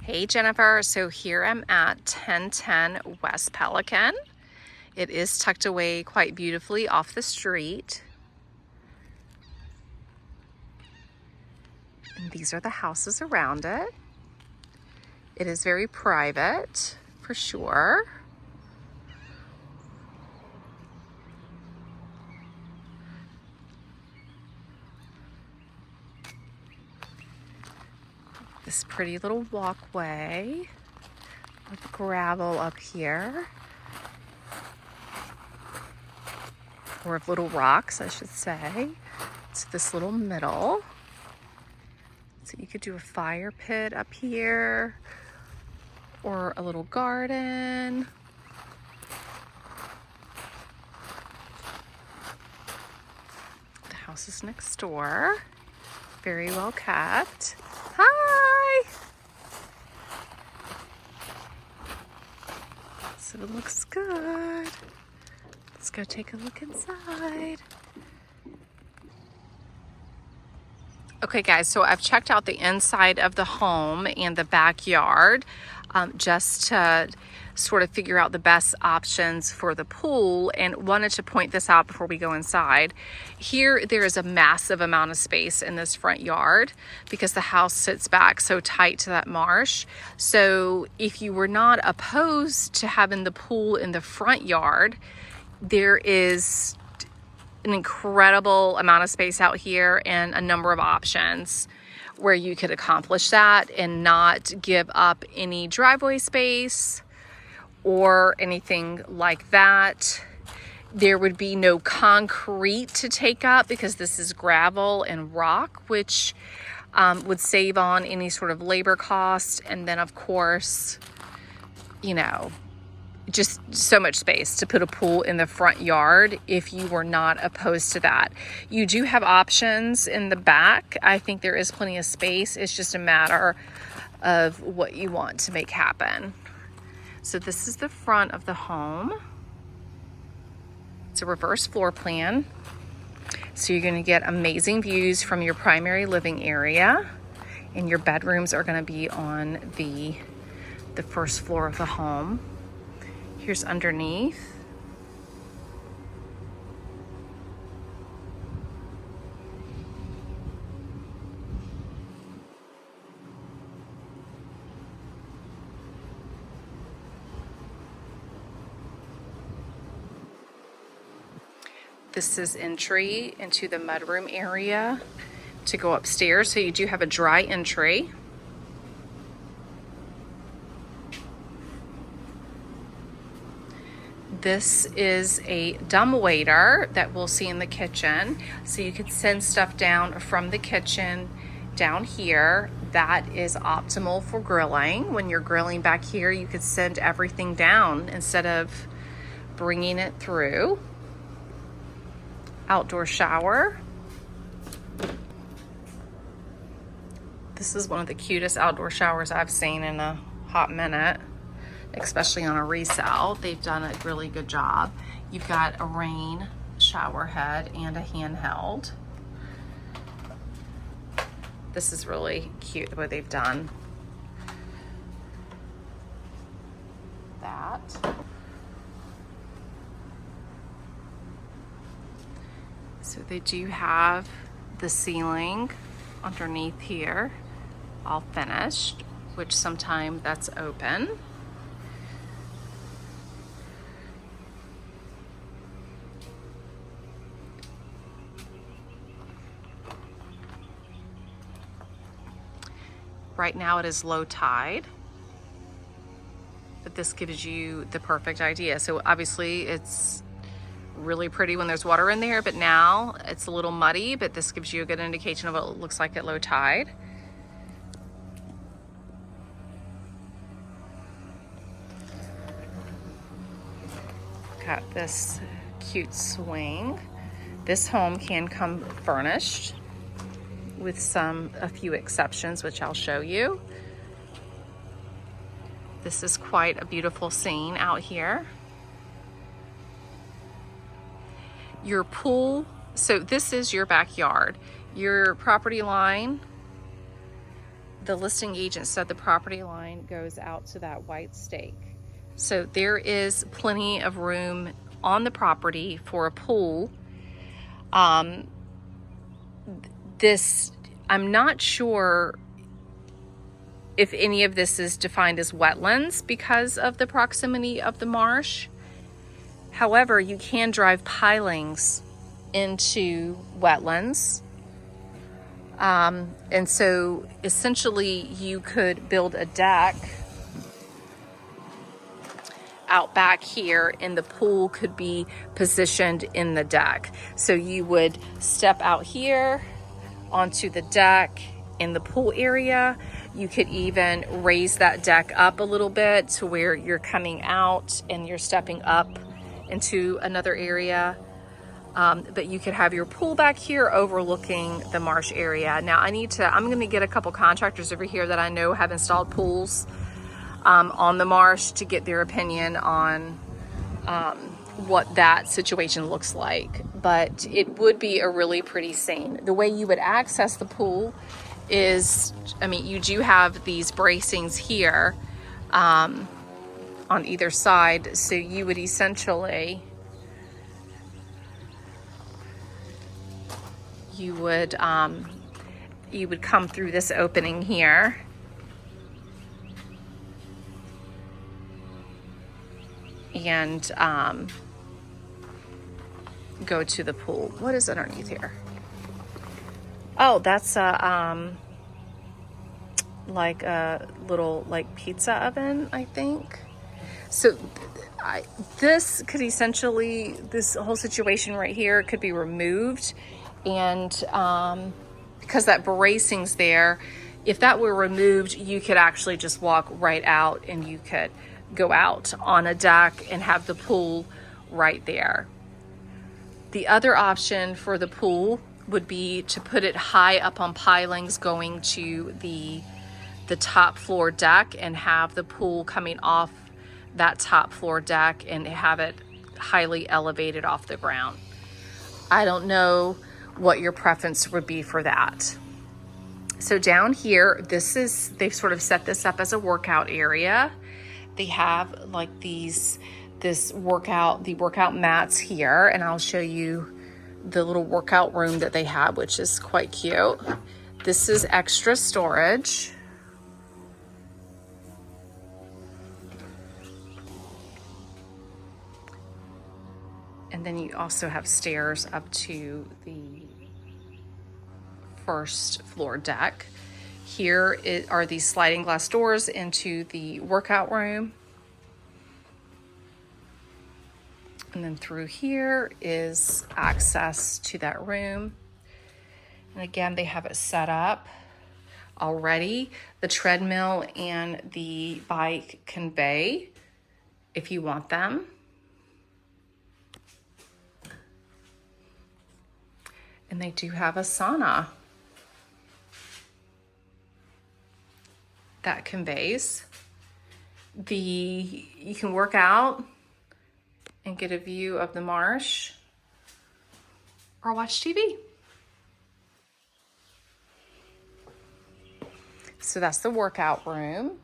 Hey Jennifer, so here I'm at 1010 West Pelican. It is tucked away quite beautifully off the street. And these are the houses around it. It is very private, for sure. This pretty little walkway with gravel up here. Or of little rocks, I should say. It's this little middle. So you could do a fire pit up here or a little garden. The house is next door. Very well kept. Hi! So it looks good. Let's go take a look inside. Okay guys, so I've checked out the inside of the home and the backyard just to sort of figure out the best options for the pool, and wanted to point this out before we go inside. Here there is a massive amount of space in this front yard because the house sits back so tight to that marsh. So if you were not opposed to having the pool in the front yard, there is an incredible amount of space out here and a number of options where you could accomplish that and not give up any driveway space or anything like that. There would be no concrete to take up because this is gravel and rock, which would save on any sort of labor cost. And then of course, you know, just so much space to put a pool in the front yard if you were not opposed to that. You do have options in the back. I think there is plenty of space. It's just a matter of what you want to make happen. So this is the front of the home. It's a reverse floor plan. So you're going to get amazing views from your primary living area, and your bedrooms are going to be on the first floor of the home. Here's underneath. This is entry into the mudroom area to go upstairs. So you do have a dry entry. This is a dumbwaiter that we'll see in the kitchen. So you could send stuff down from the kitchen down here. That is optimal for grilling. When you're grilling back here, you could send everything down instead of bringing it through. Outdoor shower. This is one of the cutest outdoor showers I've seen in a hot minute, especially on a resale. They've done a really good job. You've got a rain shower head and a handheld. This is really cute the way they've done that. So they do have the ceiling underneath here all finished, which sometimes that's open. Right now it is low tide, but this gives you the perfect idea. So obviously it's really pretty when there's water in there, but now it's a little muddy, but this gives you a good indication of what it looks like at low tide. Got this cute swing. This home can come furnished with a few exceptions, which I'll show you. This is quite a beautiful scene out here. Your pool, so this is your backyard. Your property line the listing agent said the property line goes out to that white stake. So there is plenty of room on the property for a pool. I'm not sure if any of this is defined as wetlands because of the proximity of the marsh. However, you can drive pilings into wetlands. And so essentially you could build a deck out back here and the pool could be positioned in the deck. So you would step out here onto the deck in the pool area. You could even raise that deck up a little bit to where you're coming out and you're stepping up into another area. But you could have your pool back here overlooking the marsh area. Now I'm gonna get a couple contractors over here that I know have installed pools on the marsh to get their opinion on what that situation looks like. But it would be a really pretty scene. The way you would access the pool is, I mean, you do have these bracings here on either side. So you would essentially, you would come through this opening here. And go to the pool. What is underneath here? Oh, that's like a little pizza oven, I think. So this could essentially, this whole situation right here could be removed, and because that bracing's there, if that were removed, you could actually just walk right out and you could go out on a deck and have the pool right there. The other option for the pool would be to put it high up on pilings going to the top floor deck and have the pool coming off that top floor deck and have it highly elevated off the ground. I don't know what your preference would be for that. So down here, they've sort of set this up as a workout area. They have like the workout mats here, and I'll show you the little workout room that they have, which is quite cute. This is extra storage. And then you also have stairs up to the first floor deck. Here are these sliding glass doors into the workout room. And then through here is access to that room. And again, they have it set up already. The treadmill and the bike convey if you want them. And they do have a sauna that conveys. You can work out and get a view of the marsh or watch TV. So that's the workout room.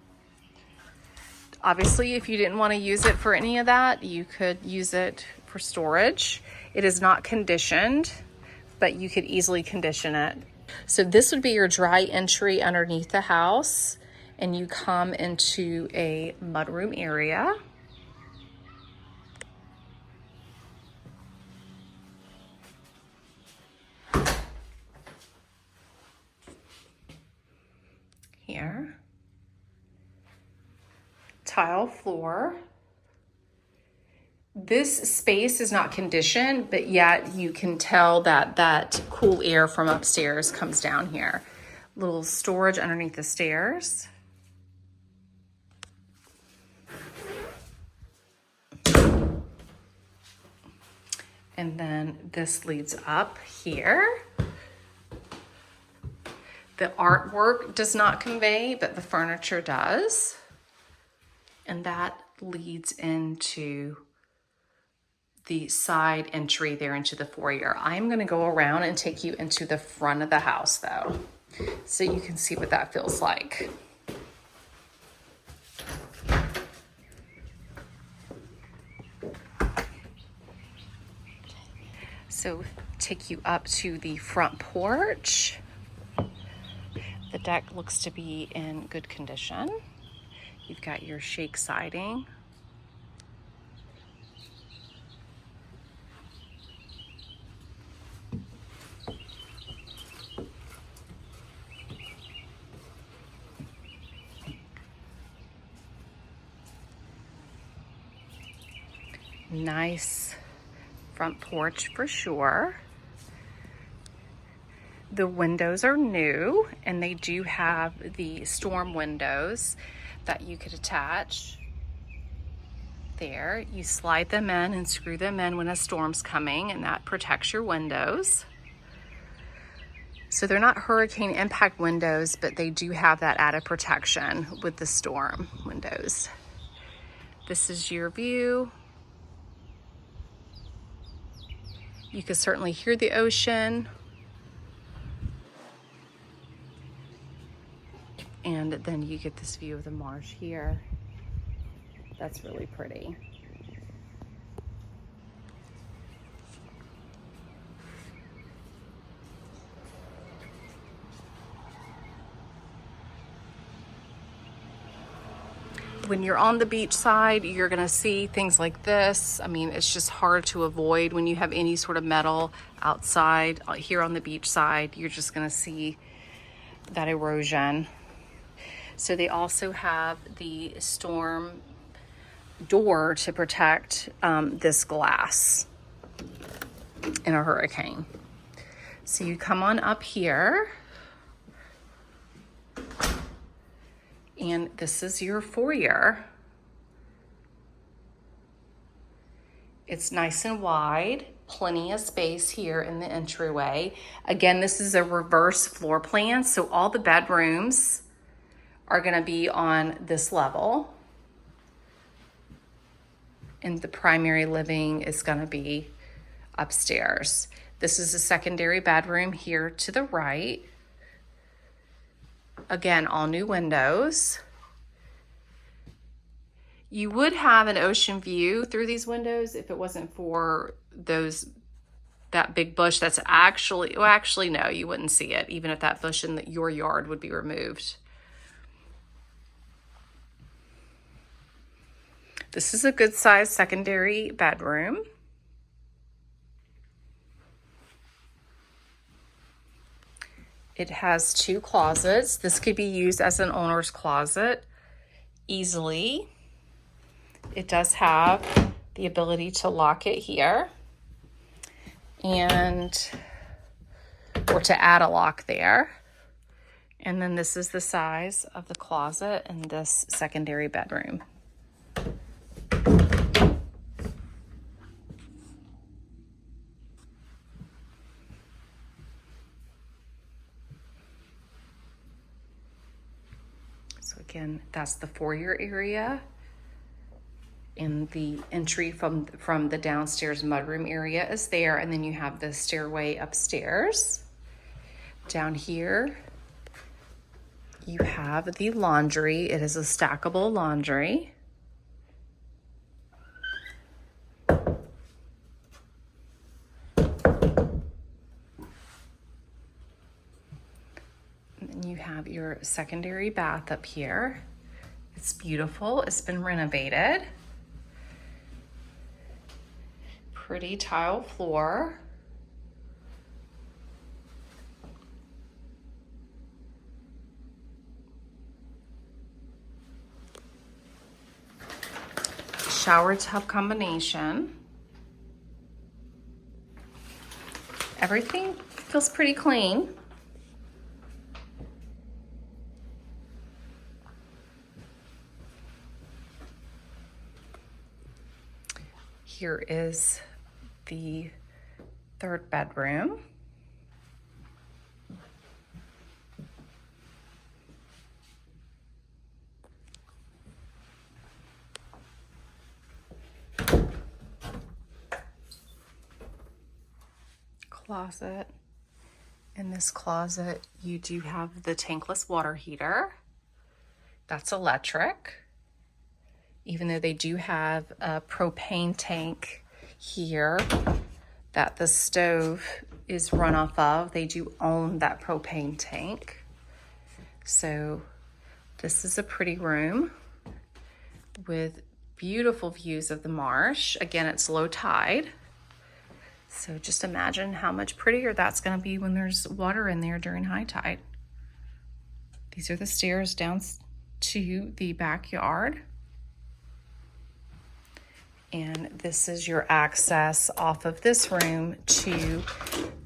Obviously, if you didn't want to use it for any of that, you could use it for storage. It is not conditioned, but you could easily condition it. So this would be your dry entry underneath the house, and you come into a mudroom area. Here. Tile floor. This space is not conditioned, but yet you can tell that cool air from upstairs comes down here. Little storage underneath the stairs. And then this leads up here. The artwork does not convey, but the furniture does. And that leads into the side entry there into the foyer. I'm gonna go around and take you into the front of the house though. so you can see what that feels like. So take you up to the front porch. The deck looks to be in good condition. You've got your shake siding. Nice front porch for sure. The windows are new, and they do have the storm windows that you could attach there. You slide them in and screw them in when a storm's coming, and that protects your windows. So they're not hurricane impact windows, but they do have that added protection with the storm windows. This is your view. You can certainly hear the ocean. And then you get this view of the marsh here. That's really pretty. When you're on the beach side, you're gonna see things like this. I mean, it's just hard to avoid when you have any sort of metal outside. Here on the beach side, you're just gonna see that erosion. So they also have the storm door to protect this glass in a hurricane. So you come on up here, and this is your foyer. It's nice and wide, plenty of space here in the entryway. Again, this is a reverse floor plan, so all the bedrooms are gonna be on this level, and the primary living is gonna be upstairs. This is a secondary bedroom here to the right. Again, all new windows. You would have an ocean view through these windows if it wasn't for that big bush that's actually, well, actually no, you wouldn't see it, even if that bush in your yard would be removed. This is a good sized secondary bedroom. It has 2 closets. This could be used as an owner's closet easily. It does have the ability to lock it here or to add a lock there. And then this is the size of the closet in this secondary bedroom. So again, that's the foyer area, and the entry from the downstairs mudroom area is there, and then you have the stairway upstairs. Down here, you have the laundry. It is a stackable laundry. You have your secondary bath up here. It's beautiful. It's been renovated. Pretty tile floor. Shower tub combination. Everything feels pretty clean. Here is the 3rd bedroom. Closet In this closet, you do have the tankless water heater. That's electric. Even though they do have a propane tank here that the stove is run off of, they do own that propane tank. So this is a pretty room with beautiful views of the marsh. Again, it's low tide. So just imagine how much prettier that's going to be when there's water in there during high tide. These are the stairs down to the backyard. And this is your access off of this room to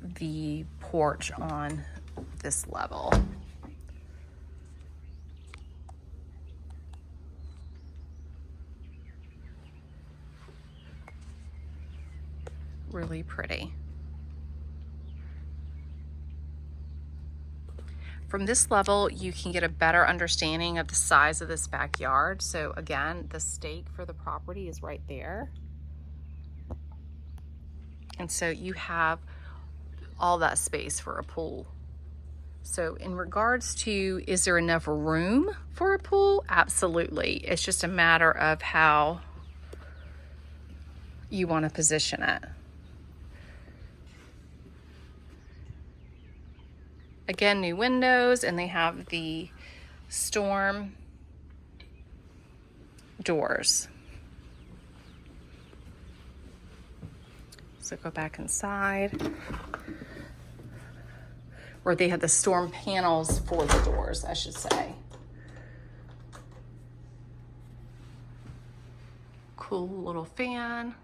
the porch on this level. Really pretty. From this level, you can get a better understanding of the size of this backyard. So again, the stake for the property is right there. And so you have all that space for a pool. So in regards to, is there enough room for a pool? Absolutely. It's just a matter of how you want to position it. Again, new windows, and they have the storm doors. So go back inside. Or they have the storm panels for the doors, I should say. Cool little fan.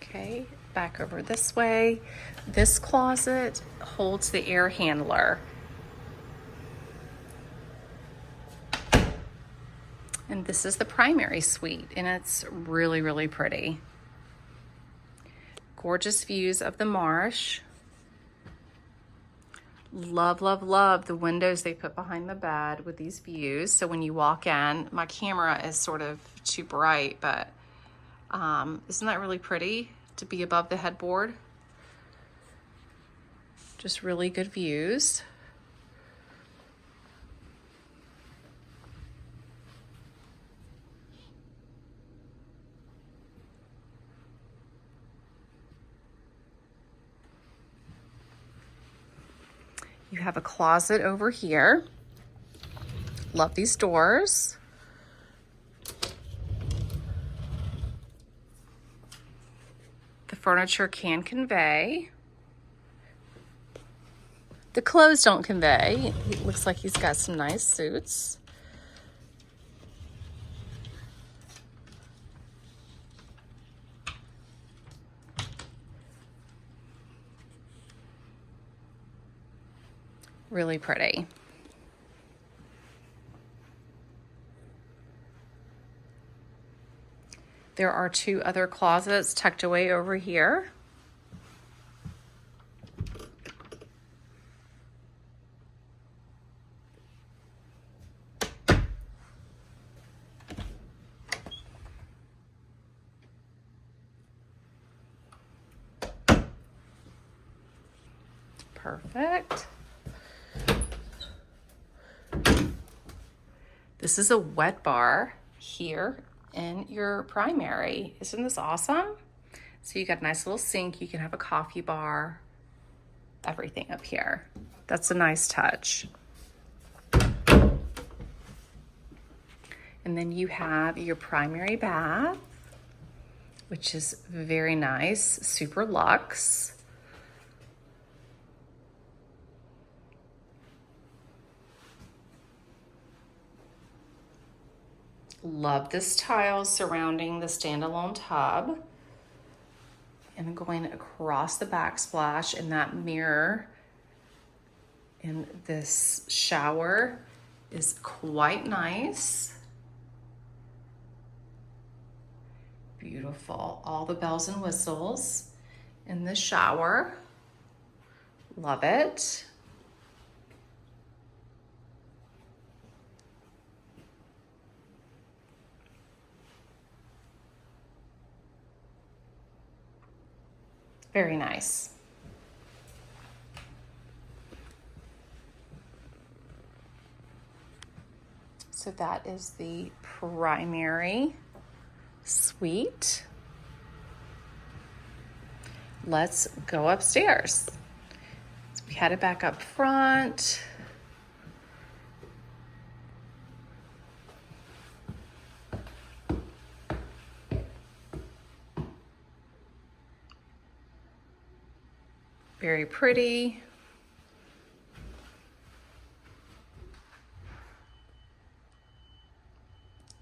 Okay, back over this way. This closet holds the air handler. And this is the primary suite, and it's really, really pretty. Gorgeous views of the marsh. Love, love, love the windows they put behind the bed with these views. So when you walk in, my camera is sort of too bright, but isn't that really pretty to be above the headboard? Just really good views. You have a closet over here. Love these doors. The furniture can convey. The clothes don't convey. It looks like he's got some nice suits. Really pretty. There are two other closets tucked away over here. Perfect. This is a wet bar here in your primary. Isn't this awesome? So you got a nice little sink. You can have a coffee bar, everything up here. That's a nice touch. And then you have your primary bath, which is very nice, super luxe. Love this tile surrounding the standalone tub. And going across the backsplash, and that mirror in this shower is quite nice. Beautiful. All the bells and whistles in the shower. Love it. Very nice. So that is the primary suite. Let's go upstairs. So we had it back up front. Very pretty.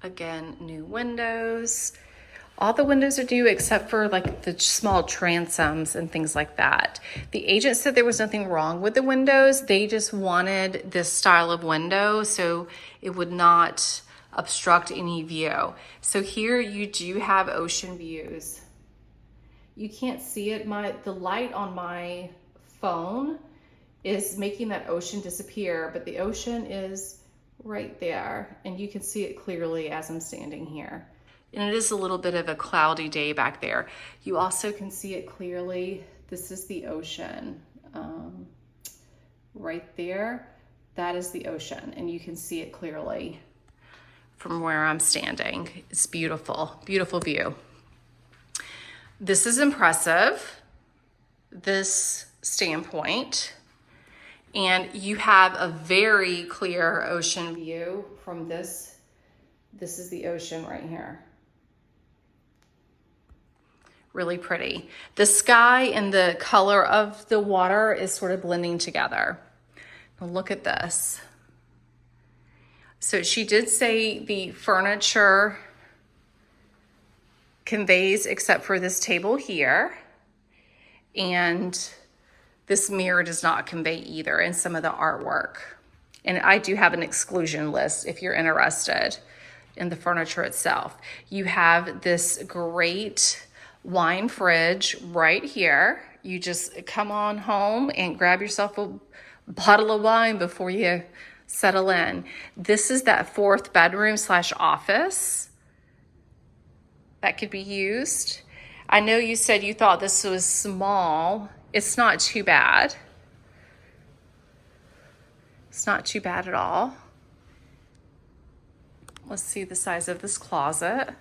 Again, new windows. All the windows are new except for like the small transoms and things like that. The agent said there was nothing wrong with the windows. They just wanted this style of window so it would not obstruct any view. So here you do have ocean views. You can't see it. The light on my phone is making that ocean disappear, but the ocean is right there and you can see it clearly as I'm standing here. And it is a little bit of a cloudy day back there. You also can see it clearly. This is the ocean right there. That is the ocean and you can see it clearly from where I'm standing. It's beautiful, beautiful view. This is impressive, this standpoint. And you have a very clear ocean view from this. This is the ocean right here. Really pretty. The sky and the color of the water is sort of blending together. Now look at this. So she did say the furniture conveys except for this table here. And this mirror does not convey either in some of the artwork. And I do have an exclusion list if you're interested in the furniture itself. You have this great wine fridge right here. You just come on home and grab yourself a bottle of wine before you settle in. This is that 4th bedroom / office that could be used. I know you said you thought this was small. It's not too bad. It's not too bad at all. Let's see the size of this closet.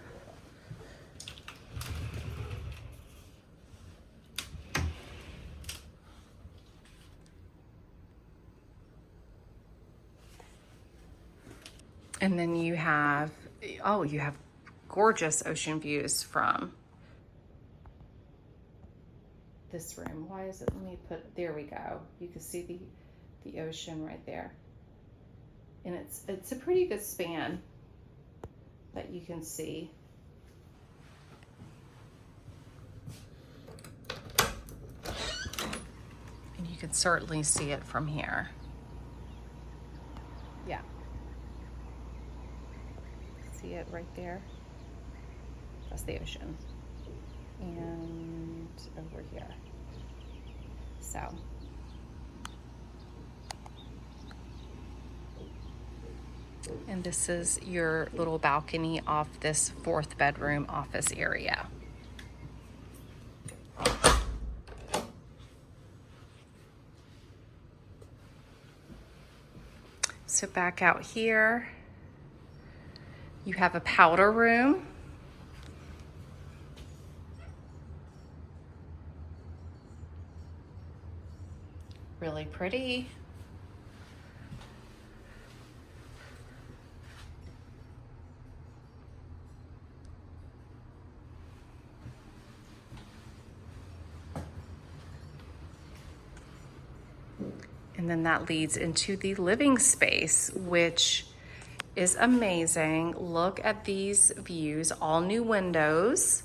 And then you have, oh, you have gorgeous ocean views from this room. Why is it, let me put, there we go. You can see the ocean right there. And it's a pretty good span that you can see. And you can certainly see it from here. Yeah. See it right there? That's the ocean. And over here. So. And this is your little balcony off this 4th bedroom office area. So back out here, you have a powder room. Really pretty. And then that leads into the living space, which is amazing. Look at these views, all new windows.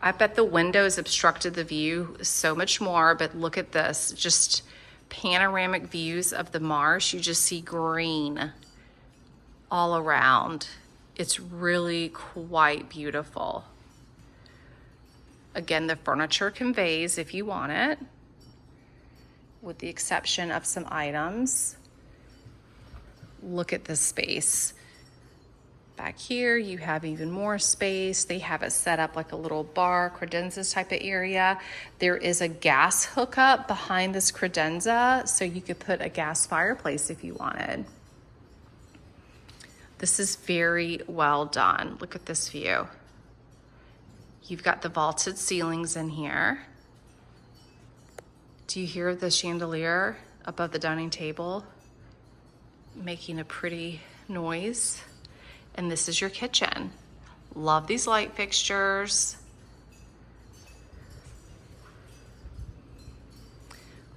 I bet the windows obstructed the view so much more, but look at this, just panoramic views of the marsh. You just see green all around. It's really quite beautiful. Again, the furniture conveys if you want it, with the exception of some items. Look at this space Back here, you have even more space. They have it set up like a little bar, credenzas type of area. There is a gas hookup behind this credenza, so you could put a gas fireplace if you wanted. This is very well done. Look at this view. You've got the vaulted ceilings in here. Do you hear the chandelier above the dining table making a pretty noise? And this is your kitchen. Love these light fixtures.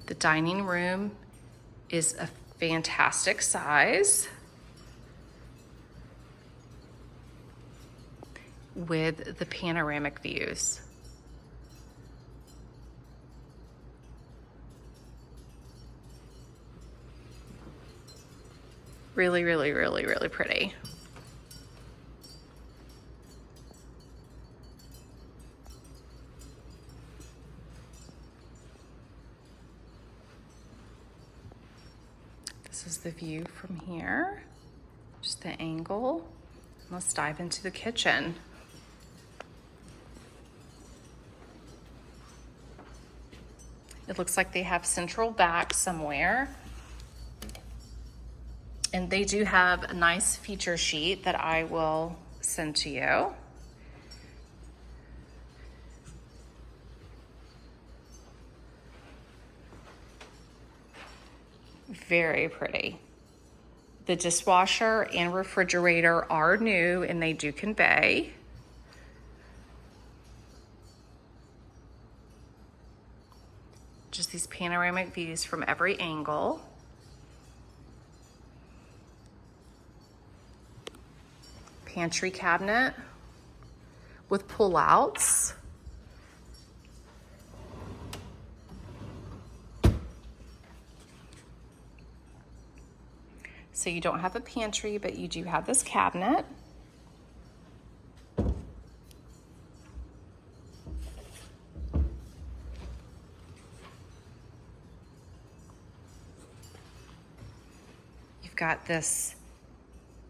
The dining room is a fantastic size with the panoramic views. Really, really, really, really pretty. This is the view from here, just the angle. Let's dive into the kitchen. It looks like they have central back somewhere. And they do have a nice feature sheet that I will send to you. Very pretty. The dishwasher and refrigerator are new and they do convey. Just these panoramic views from every angle. Pantry cabinet with pull-outs. So you don't have a pantry, but you do have this cabinet. You've got this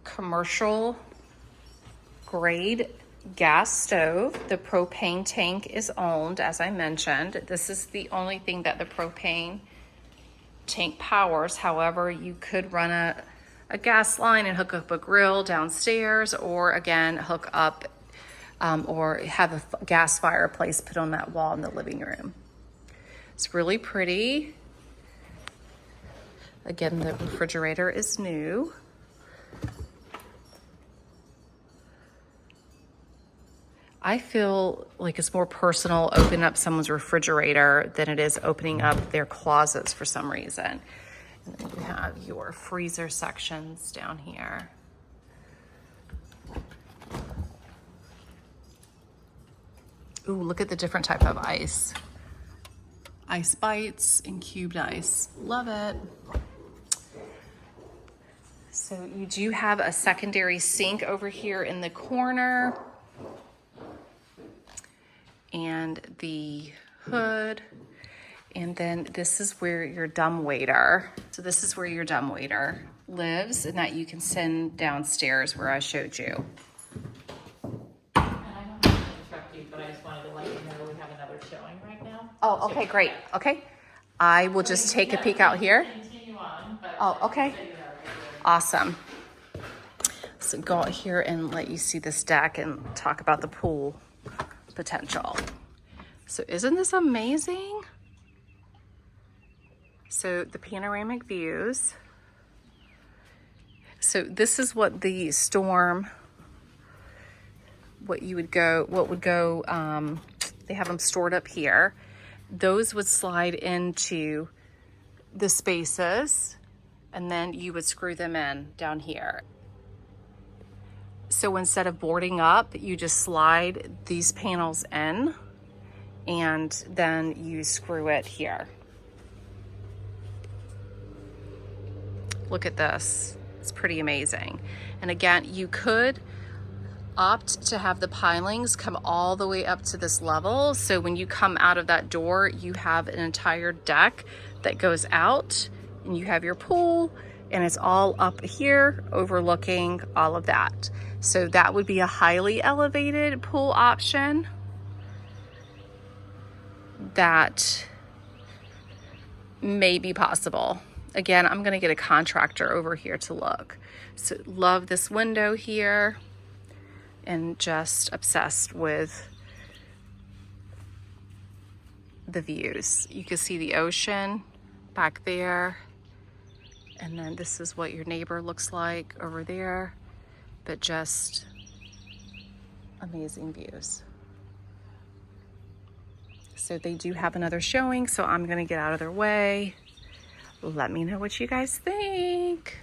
commercial grade gas stove. The propane tank is owned, as I mentioned. This is the only thing that the propane tank powers. However, you could run a gas line and hook up a grill downstairs, or again, hook up or have a gas fireplace put on that wall in the living room. It's really pretty. Again, the refrigerator is new. I feel like it's more personal opening up someone's refrigerator than it is opening up their closets for some reason. And then you have your freezer sections down here. Ooh, look at the different type of ice. Ice bites and cubed ice. Love it. So you do have a secondary sink over here in the corner. And the hood, and then this is where your dumbwaiter. So this is where your dumbwaiter lives, and that you can send downstairs where I showed you. And I don't have to interrupt you, but I just wanted to let you know we have another showing right now. Oh, okay, great. Okay, I will just take a peek out here. Continue on, but Oh, okay. Awesome. So go out here and let you see this deck and talk about the pool potential. So isn't this amazing? So the panoramic views. So this is what the storm, what would go, they have them stored up here. Those would slide into the spaces, and then you would screw them in down here. So instead of boarding up, you just slide these panels in and then you screw it here. Look at this. It's pretty amazing. And again, you could opt to have the pilings come all the way up to this level. So when you come out of that door, you have an entire deck that goes out, and you have your pool and it's all up here overlooking all of that. So that would be a highly elevated pool option that may be possible. Again, I'm gonna get a contractor over here to look. So love this window here, and just obsessed with the views. You can see the ocean back there, and then this is what your neighbor looks like over there, but just amazing views. So they do have another showing, so I'm gonna get out of their way. Let me know what you guys think.